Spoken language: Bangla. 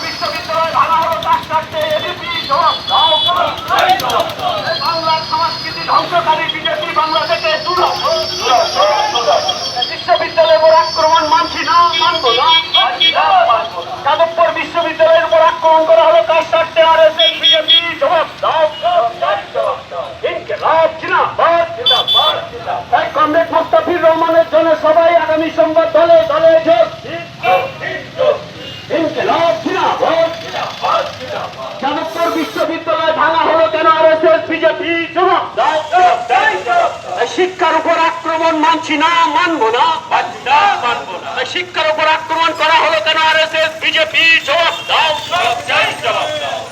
বিশ্ববিদ্যালয় ভাঙা হলো তার স্বার্থে এবিপি জবাব দাও। বাংলার সংস্কৃতি ধ্বংসকারী বিজেপি বাংলা থেকে দূর হও। বিশ্ববিদ্যালয়ের উপর আক্রমণ মানছি না, মানবো না। যাদবপুর বিশ্ববিদ্যালয়ের উপর আক্রমণ করা হলো কার স্বার্থে? আরএসএস বিজেপি জবাব দাও। ইনকিলাব জিন্দাবাদ, জিন্দাবাদ, জিন্দাবাদ। কমরেড মুস্তাফিজুর রহমানের জনসভায় আগামী সোমবার দলে দলে যোগ। ইনকিলাব জিন্দাবাদ, জিন্দাবাদ, জিন্দাবাদ। যাদবপুর বিশ্ববিদ্যালয় ভাঙা হলো কেন? আরএসএস বিজেপি জবাব দাও। শিক্ষার উপর আক্রমণ মানছি না, মানবো না, মানছি না, মানবো না। শিক্ষার উপর আক্রমণ করা হলো কেন? আরএসএস বিজেপি জবাব দাও, জবাব দাও।